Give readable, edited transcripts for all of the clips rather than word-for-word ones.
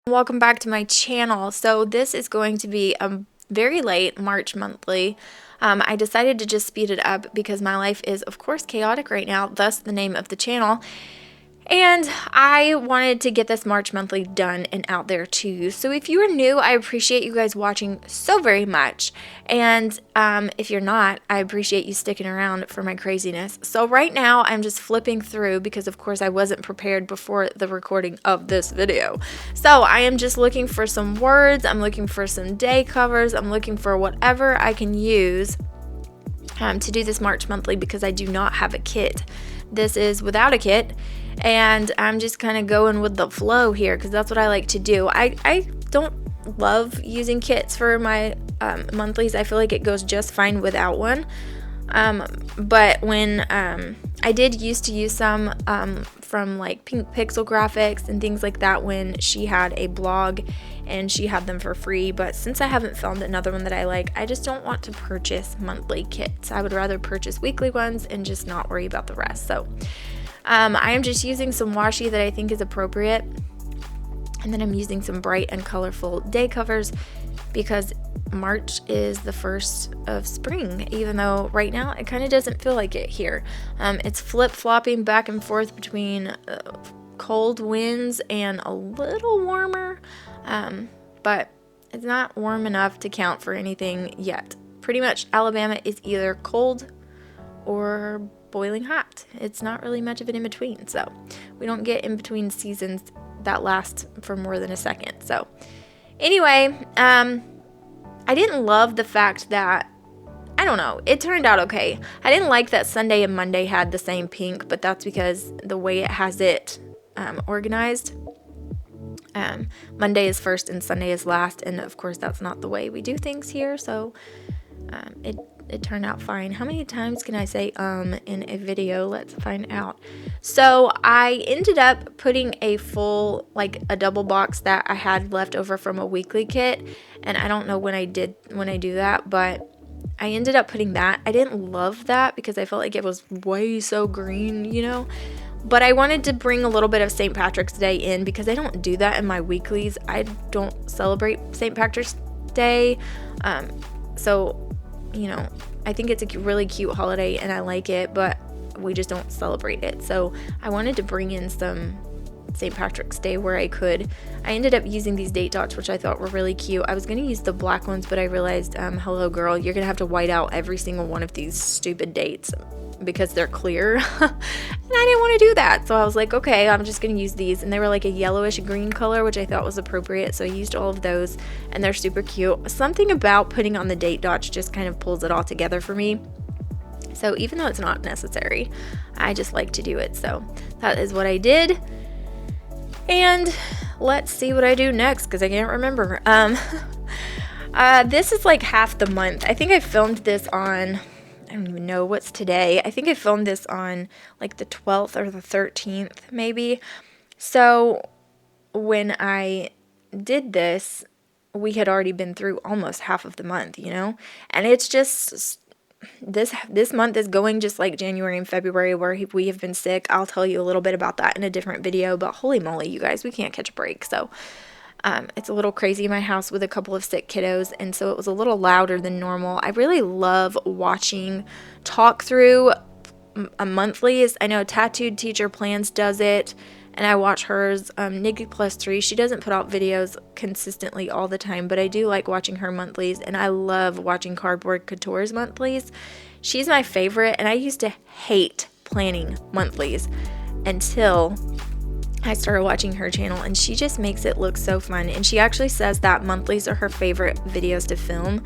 Welcome back to my channel. So this is going to be a very late March monthly. I decided to just speed it up because my life is of course chaotic right now, thus the name of the channel. And I wanted to get this March monthly done and out there to you. So if you are new, I appreciate you guys watching so very much. And if you're not, I appreciate you sticking around for my craziness. So right now I'm just flipping through because of course I wasn't prepared before the recording of this video. So I am just looking for some words. I'm looking for some day covers. I'm looking for whatever I can use to do this March monthly because I do not have a kit. This is without a kit. And I'm just kind of going with the flow here because that's what I like to do. I don't love using kits for my monthlies. I feel like it goes just fine without one. But when I did used to use some from like Pink Pixel Graphics and things like that when she had a blog and she had them for free. But since I haven't found another one that I like, I just don't want to purchase monthly kits. I would rather purchase weekly ones and just not worry about the rest. So I am just using some washi that I think is appropriate. And then I'm using some bright and colorful day covers because March is the first of spring, even though right now it kind of doesn't feel like it here. It's flip-flopping back and forth between cold winds and a little warmer, but it's not warm enough to count for anything yet. Pretty much Alabama is either cold or boiling hot. It's not really much of an in-between, so we don't get in-between seasons that last for more than a second. So anyway, I didn't love the fact that, I don't know, it turned out okay. I didn't like that Sunday and Monday had the same pink, but that's because the way it has it organized. Monday is first and Sunday is last, and of course that's not the way we do things here, so it turned out fine. How many times can I say in a video? Let's find out. So I ended up putting a full, like a double box that I had left over from a weekly kit, and I don't know when I do that, but I ended up putting that. I didn't love that because I felt like it was way so green, you know, but I wanted to bring a little bit of St. Patrick's Day in because I don't do that in my weeklies. I don't celebrate St. Patrick's Day, so you know, I think it's a really cute holiday and I like it, but we just don't celebrate it. So I wanted to bring in some St. Patrick's Day where I could. I ended up using these date dots, which I thought were really cute. I was going to use the black ones, but I realized, hello girl, you're going to have to white out every single one of these stupid dates because they're clear. And I didn't want to do that. So I was like, okay, I'm just going to use these. And they were like a yellowish green color, which I thought was appropriate. So I used all of those and they're super cute. Something about putting on the date dots just kind of pulls it all together for me. So even though it's not necessary, I just like to do it. So that is what I did. And let's see what I do next because I can't remember. This is like half the month. I think I filmed this on, I don't even know what's today. I think I filmed this on like the 12th or the 13th maybe. So when I did this, we had already been through almost half of the month, you know? And it's just, this month is going just like January and February where we have been sick. I'll tell you a little bit about that in a different video, but holy moly, you guys, we can't catch a break. So it's a little crazy in my house with a couple of sick kiddos, and so it was a little louder than normal. I really love watching talk through a monthlies. I know Tattooed Teacher Plans does it, and I watch hers. Nikki Plus 3, she doesn't put out videos consistently all the time, but I do like watching her monthlies, and I love watching Cardboard Couture's monthlies. She's my favorite, and I used to hate planning monthlies until I started watching her channel, and she just makes it look so fun. And she actually says that monthlies are her favorite videos to film,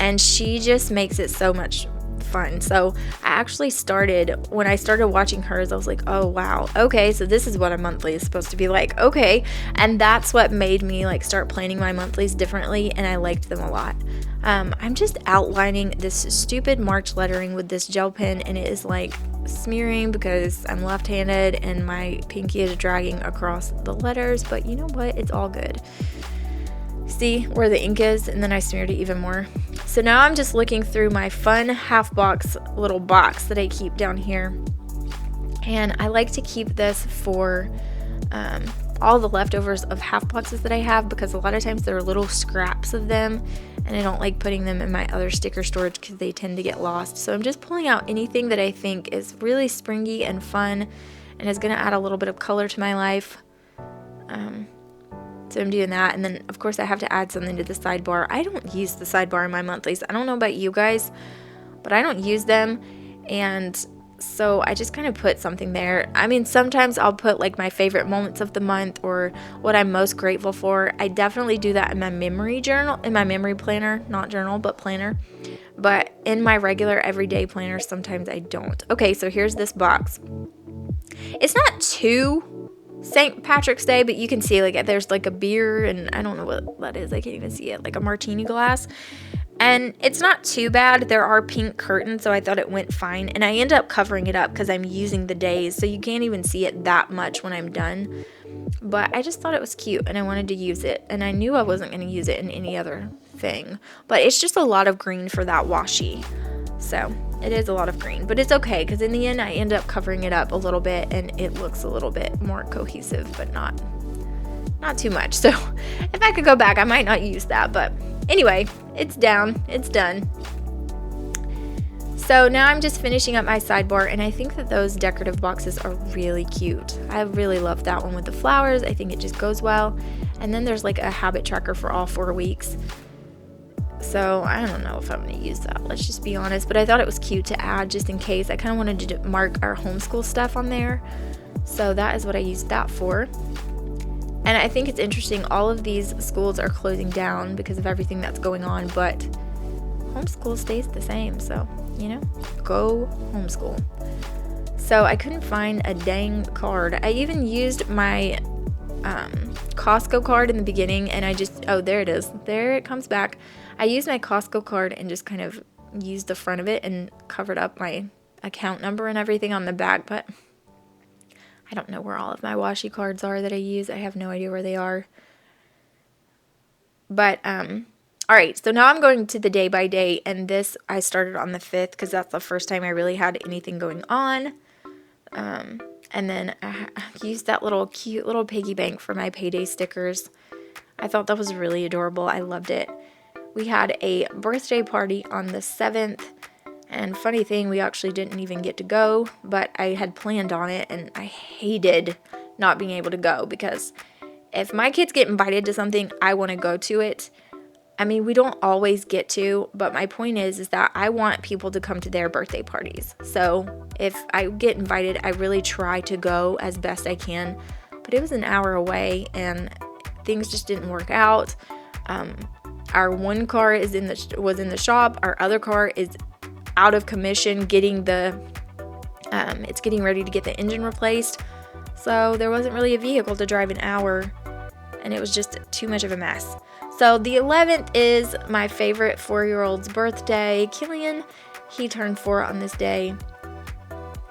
and she just makes it so much fun. So I actually started, when I started watching hers, I was like, oh wow, okay, so this is what a monthly is supposed to be like, okay. And that's what made me like start planning my monthlies differently, and I liked them a lot. I'm just outlining this stupid March lettering with this gel pen, and it is like smearing because I'm left-handed and my pinky is dragging across the letters, but you know what, it's all good. See where the ink is, and then I smeared it even more. So now I'm just looking through my fun half box little box that I keep down here, and I like to keep this for all the leftovers of half boxes that I have, because a lot of times there are little scraps of them and I don't like putting them in my other sticker storage because they tend to get lost. So I'm just pulling out anything that I think is really springy and fun and is going to add a little bit of color to my life. So I'm doing that. And then of course I have to add something to the sidebar. I don't use the sidebar in my monthlies. I don't know about you guys, but I don't use them. And so I just kind of put something there. I mean, sometimes I'll put like my favorite moments of the month or what I'm most grateful for. I definitely do that in my memory journal, in my memory planner, not journal, but planner. But in my regular everyday planner, sometimes I don't. Okay, so here's this box. It's not too St. Patrick's Day, but you can see like there's like a beer, and I don't know what that is. I can't even see it, like a martini glass. And it's not too bad. There are pink curtains, so I thought it went fine. And I end up covering it up because I'm using the days, so you can't even see it that much when I'm done. But I just thought it was cute, and I wanted to use it. And I knew I wasn't going to use it in any other thing. But it's just a lot of green for that washi. So it is a lot of green. But it's okay, because in the end, I end up covering it up a little bit, and it looks a little bit more cohesive, but not too much. So if I could go back, I might not use that, but anyway, it's down, it's done. So now I'm just finishing up my sidebar, and I think that those decorative boxes are really cute. I really love that one with the flowers. I think it just goes well. And then there's like a habit tracker for all 4 weeks. So I don't know if I'm going to use that, let's just be honest, but I thought it was cute to add just in case. I kind of wanted to mark our homeschool stuff on there. So that is what I used that for. And I think it's interesting, all of these schools are closing down because of everything that's going on, but homeschool stays the same. So, you know, go homeschool. So I couldn't find a dang card. I even used my Costco card in the beginning, and I just, oh, there it is. There it comes back. I used my Costco card and just kind of used the front of it and covered up my account number and everything on the back, but I don't know where all of my washi cards are that I use. I have no idea where they are. But, all right, so now I'm going to the day by day, and this I started on the 5th because that's the first time I really had anything going on. And then I used that little cute little piggy bank for my payday stickers. I thought that was really adorable. I loved it. We had a birthday party on the 7th. And funny thing, we actually didn't even get to go, but I had planned on it, and I hated not being able to go because if my kids get invited to something, I want to go to it. I mean, we don't always get to, but my point is that I want people to come to their birthday parties. So if I get invited, I really try to go as best I can, but it was an hour away, and things just didn't work out. Our one car was in the shop. Our other car is out of commission, it's getting ready to get the engine replaced. So there wasn't really a vehicle to drive an hour, and it was just too much of a mess. So the 11th is my favorite 4-year-old's birthday, Killian. He turned 4 on this day,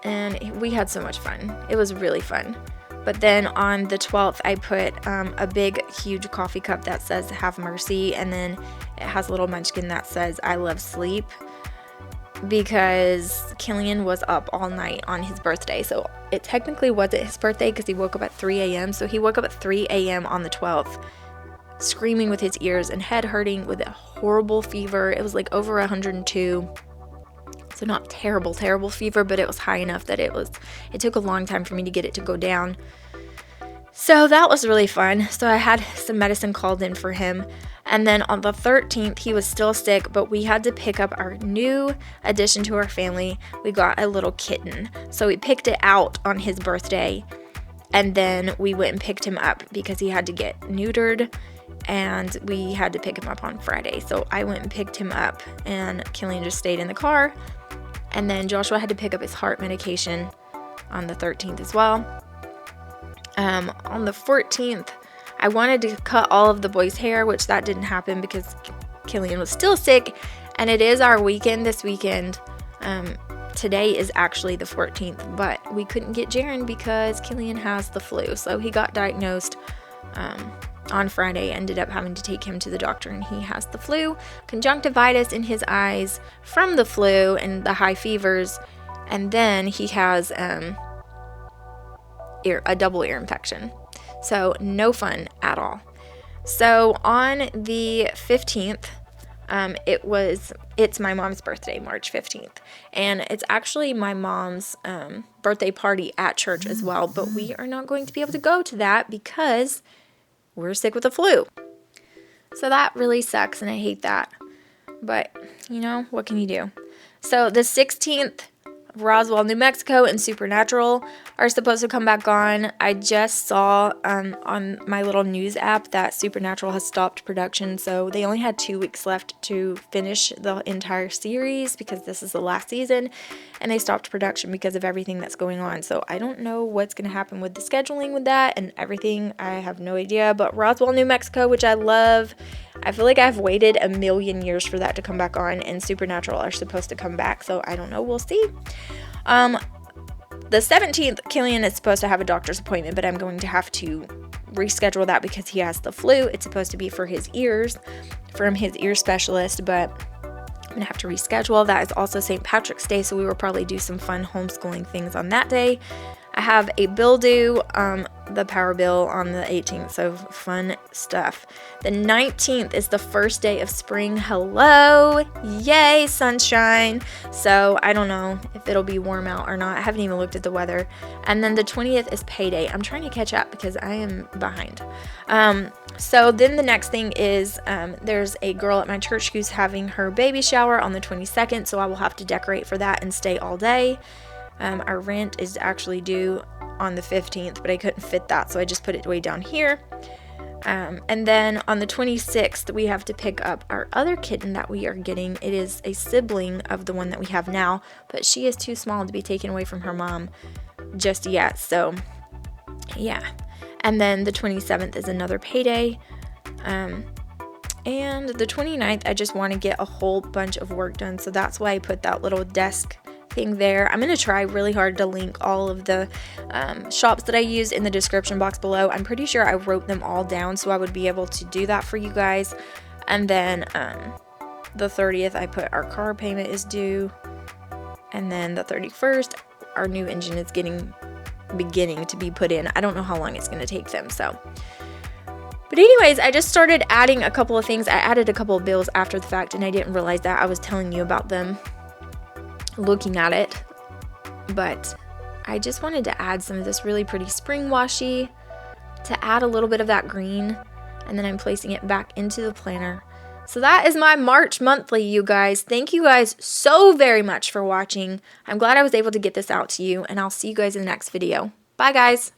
and we had so much fun. It was really fun. But then on the 12th, I put a big, huge coffee cup that says "Have Mercy," and then it has a little munchkin that says "I love sleep," because Killian was up all night on his birthday. So it technically wasn't his birthday because he woke up at 3 a.m. So he woke up at 3 a.m. on the 12th, screaming with his ears and head hurting with a horrible fever. It was like over 102. So not terrible fever, but it was high enough that it took a long time for me to get it to go down. So that was really fun. So I had some medicine called in for him. And then on the 13th, he was still sick, but we had to pick up our new addition to our family. We got a little kitten. So we picked it out on his birthday, and then we went and picked him up because he had to get neutered, and we had to pick him up on Friday. So I went and picked him up, and Killian just stayed in the car. And then Joshua had to pick up his heart medication on the 13th as well. On the 14th, I wanted to cut all of the boys' hair, which that didn't happen because Killian was still sick, and it is our weekend this weekend. Today is actually the 14th, but we couldn't get Jaren because Killian has the flu. So he got diagnosed on Friday, ended up having to take him to the doctor, and he has the flu, conjunctivitis in his eyes from the flu and the high fevers, and then he has a double ear infection. So no fun at all. So on the 15th, it's my mom's birthday, March 15th, and it's actually my mom's birthday party at church as well, but we are not going to be able to go to that because we're sick with the flu. So that really sucks, and I hate that, but you know, what can you do? So the 16th, Roswell, New Mexico, and Supernatural are supposed to come back on. I just saw on my little news app that Supernatural has stopped production, so they only had 2 weeks left to finish the entire series because this is the last season, and they stopped production because of everything that's going on. So I don't know what's going to happen with the scheduling with that and everything. I have no idea, but Roswell, New Mexico, which I love, I feel like I've waited a million years for that to come back on, and Supernatural are supposed to come back, so I don't know. We'll see. The 17th, Killian is supposed to have a doctor's appointment, but I'm going to have to reschedule that because he has the flu. It's supposed to be for his ears, from his ear specialist, but I'm going to have to reschedule. That is also St. Patrick's Day, so we will probably do some fun homeschooling things on that day. I have a bill due, the power bill on the 18th, so fun stuff. The 19th is the first day of spring. Hello! Yay, sunshine! So I don't know if it'll be warm out or not. I haven't even looked at the weather. And then the 20th is payday. I'm trying to catch up because I am behind. So then the next thing is there's a girl at my church who's having her baby shower on the 22nd, so I will have to decorate for that and stay all day. Our rent is actually due on the 15th, but I couldn't fit that, so I just put it way down here. And then on the 26th, we have to pick up our other kitten that we are getting. It is a sibling of the one that we have now, but she is too small to be taken away from her mom just yet, so yeah. And then the 27th is another payday. And the 29th, I just want to get a whole bunch of work done, so that's why I put that little desk thing there. I'm going to try really hard to link all of the shops that I used in the description box below. I'm pretty sure I wrote them all down so I would be able to do that for you guys. And then the 30th, I put our car payment is due. And then the 31st, our new engine is beginning to be put in. I don't know how long it's going to take them, so. But anyways, I just started adding a couple of things. I added a couple of bills after the fact, and I didn't realize that. I was telling you about them looking at it, but I just wanted to add some of this really pretty spring washi to add a little bit of that green, and then I'm placing it back into the planner. So that is my March monthly, you guys. Thank you guys so very much for watching. I'm glad I was able to get this out to you, and I'll see you guys in the next video. Bye, guys.